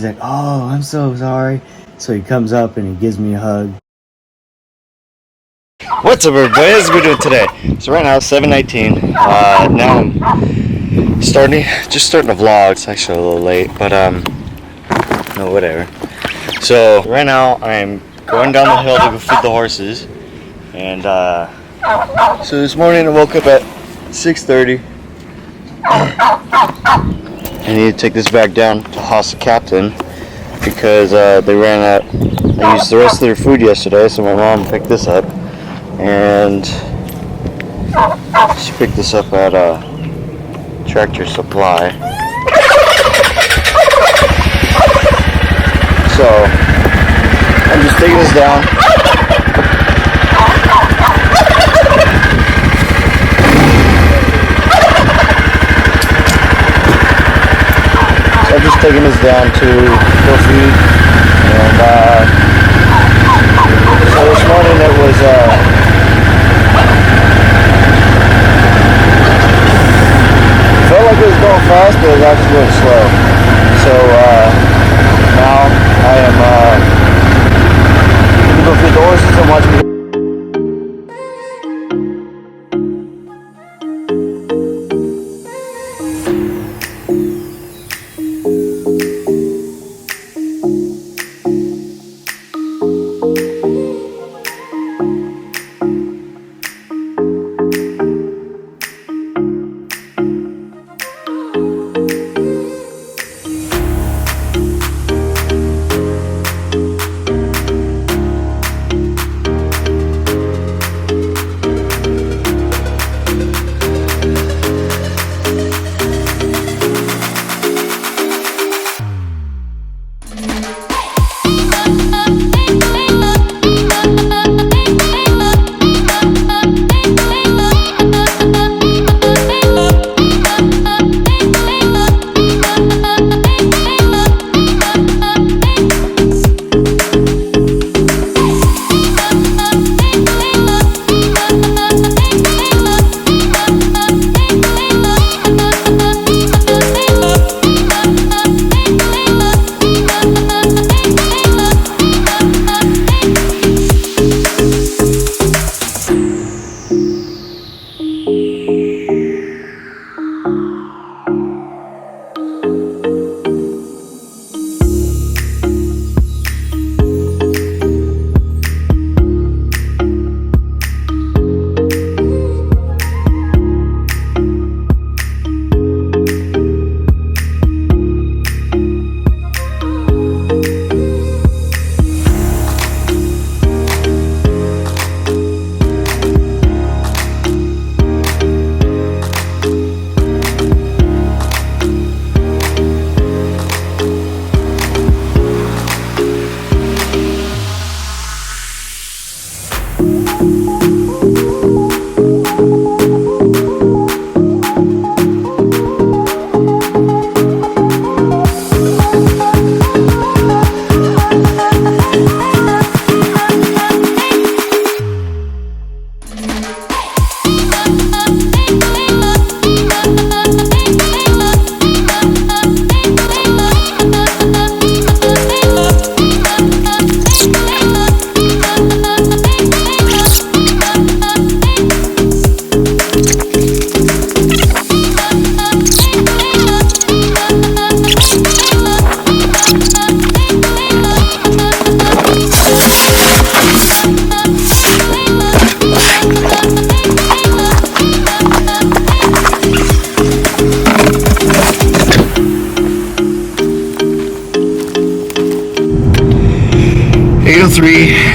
He's like, oh, I'm so sorry. So he comes up and he gives me a hug. What's up, everybody? How's we doing today? So right now it's 7:19. Now I'm starting a vlog. It's actually a little late, but no, whatever. So right now I'm going down the hill to go feed the horses, and so this morning I woke up at 6:30. I need to take this back down to Hossa Captain because they ran out. I used the rest of their food yesterday, so my mom picked this up. And she picked this up at Tractor Supply. So I'm just taking this down. So I'm just taking this down to go feed. And so this morning it was felt like it was going fast, but it was actually going slow. So now I am going to go feed the horses and watch me.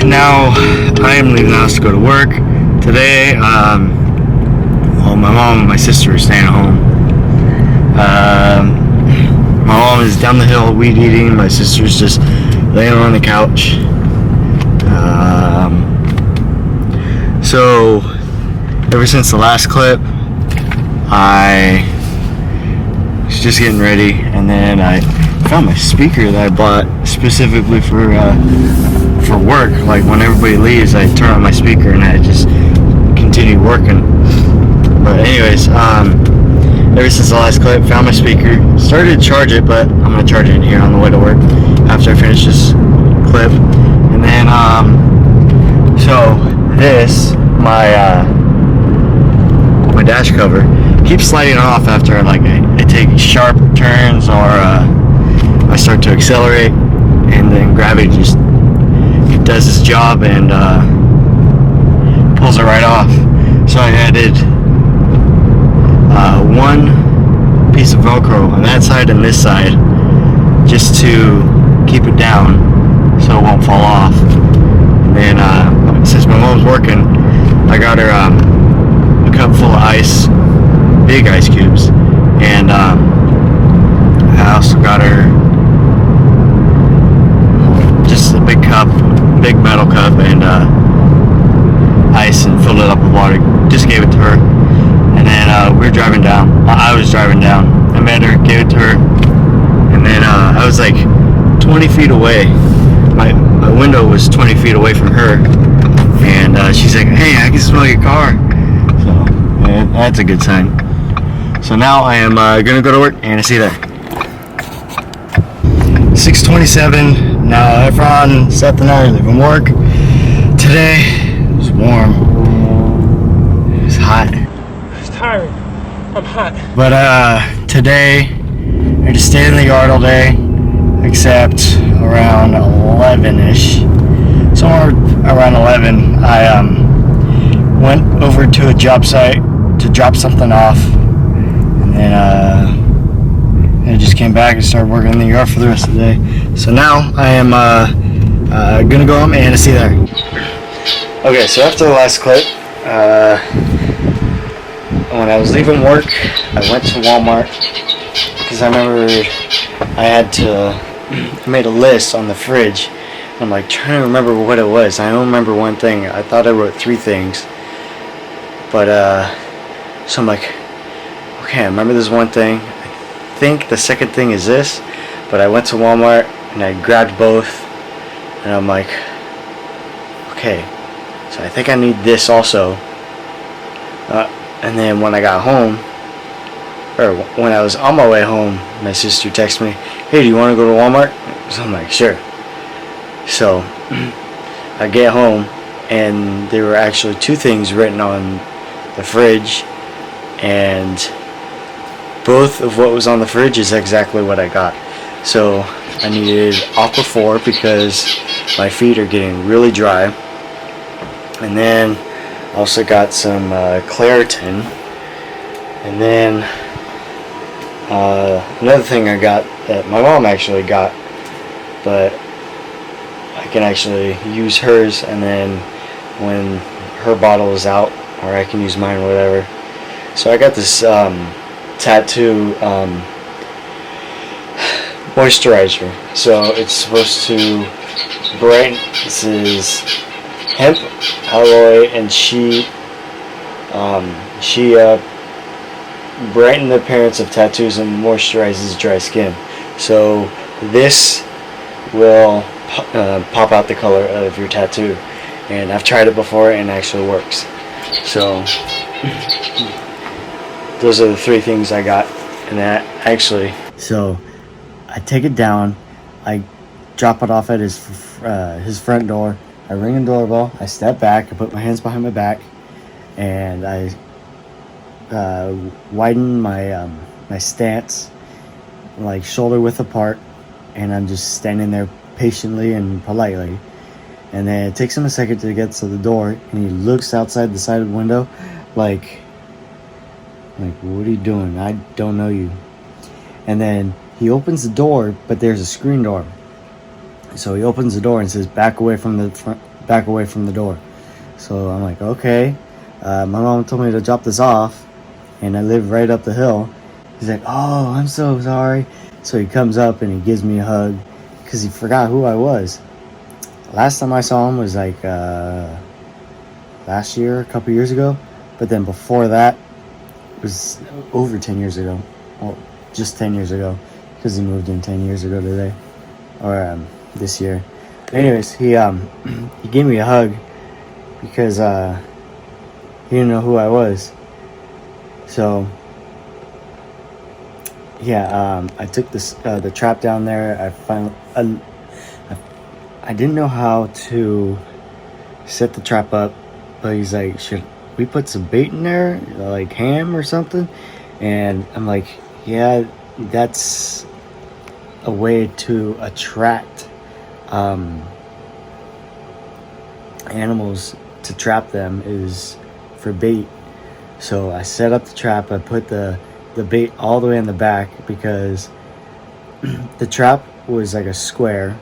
Now I am leaving the house to go to work today. Well, my mom and my sister are staying at home. My mom is down the hill weed eating. My sister's just laying on the couch. So ever since the last clip, I was just getting ready, and then I found my speaker that I bought specifically for work. Like when everybody leaves, I turn on my speaker and I just continue working. But anyways, ever since the last clip, found my speaker, started to charge it, but I'm gonna charge it in here on the way to work. finish this clip. And then so this, my dash cover keeps sliding off after like I take sharp turns, or I start to accelerate, and then gravity just does its job and pulls it right off. So I added one piece of Velcro on that side and this side, just to keep it down so it won't fall off. And then since my mom's working, I got her a cup full of ice, big ice cubes, and I also got her just a big cup, big metal cup, and ice, and filled it up with water. Just gave it to her. And then we were driving down. I was driving down. I met her, gave it to her, and then I was like 20 feet away. My window was 20 feet away from her, and she's like, "Hey, I can smell your car." So yeah, that's a good sign. So now I am gonna go to work, and I'll see you there. 6:27. Now Efron, Seth, and I are leaving work. Today it was warm. It was hot. It's tiring. I'm hot. But today I just stayed in the yard all day, except around 11ish. Somewhere around 11, I went over to a job site to drop something off, and then I just came back and started working in the yard for the rest of the day. So now I am gonna go home and see you there. Okay, so after the last clip, when I was leaving work, I went to Walmart because I remember I made a list on the fridge. I'm like trying to remember what it was. I don't remember one thing. I thought I wrote 3 things, but so I'm like, okay, I remember this one thing. I think the second thing is this, but I went to Walmart and I grabbed both, and I'm like, okay, so I think I need this also. And then when I got home, or when I was on my way home, my sister texted me, "Hey, do you want to go to Walmart?" So I'm like, sure. So I get home, and there were actually 2 things written on the fridge, and both of what was on the fridge is exactly what I got. So I needed Aquaphor because my feet are getting really dry, and then also got some Claritin, and then another thing I got that my mom actually got, but I can actually use hers, and then when her bottle is out, or I can use mine, whatever. So I got this tattoo moisturizer. So it's supposed to brighten. This is hemp, alloy, and she brighten the appearance of tattoos and moisturizes dry skin. So this will pop out the color of your tattoo, and I've tried it before and it actually works. So those are the 3 things I got, and that actually. So I take it down, I drop it off at his front door. I ring a doorbell, I step back, I put my hands behind my back, and I widen my my stance, like shoulder width apart, and I'm just standing there patiently and politely. And then it takes him a second to get to the door, and he looks outside the side of the window like, what are you doing? I don't know you. And then he opens the door, but there's a screen door. So he opens the door and says, back away from the door. So I'm like, okay. My mom told me to drop this off, and I live right up the hill. He's like, oh, I'm so sorry. So he comes up and he gives me a hug because he forgot who I was. Last time I saw him was like last year, a couple years ago. But then before that was over 10 years ago. Well, just 10 years ago, because he moved in 10 years ago today, or this year. Anyways, he gave me a hug because he didn't know who I was. So yeah, I took this the trap down there. I I didn't know how to set the trap up, but he's like, should we put some bait in there, like ham or something? And I'm like, yeah, that's a way to attract animals, to trap them, is for bait. So I set up the trap. I put the bait all the way in the back, because the trap was like a square,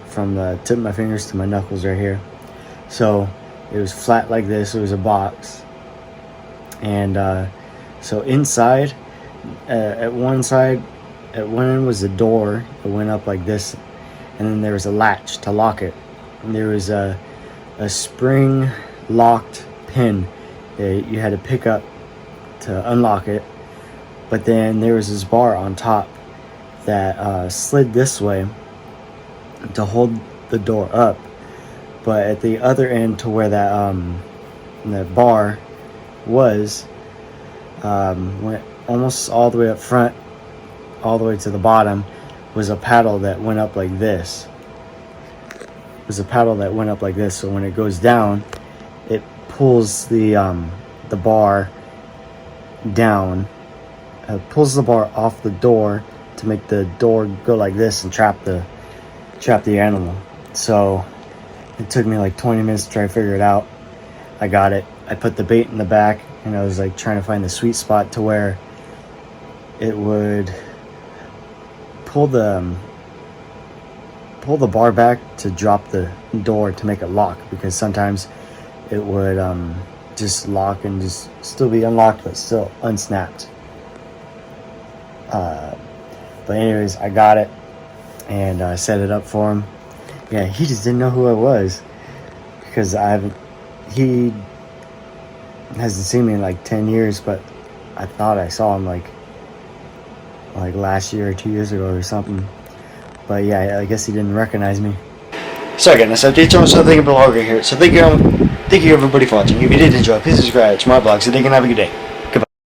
from the tip of my fingers to my knuckles right here. So it was flat like this. It was a box. And so inside, at one end was a door that went up like this, and then there was a latch to lock it. And there was a spring locked pin that you had to pick up to unlock it. But then there was this bar on top that slid this way to hold the door up. But at the other end, to where that bar was, went almost all the way up front, all the way to the bottom, was a paddle that went up like this. So when it goes down, it pulls the bar down, pulls the bar off the door to make the door go like this and trap the animal. So it took me like 20 minutes to try to figure it out. I got it. I put the bait in the back, and I was like trying to find the sweet spot to where it would pull the bar back to drop the door to make it lock, because sometimes it would just lock and just still be unlocked but still unsnapped. But anyways, I got it and set it up for him. Yeah, he just didn't know who I was, because he hasn't seen me in like 10 years, but I thought I saw him like last year or 2 years ago or something. But yeah, I guess he didn't recognize me. So again, this update on something a blogger here. So thank you everybody for watching. If you did enjoy, please subscribe to my blog so they can have a good day.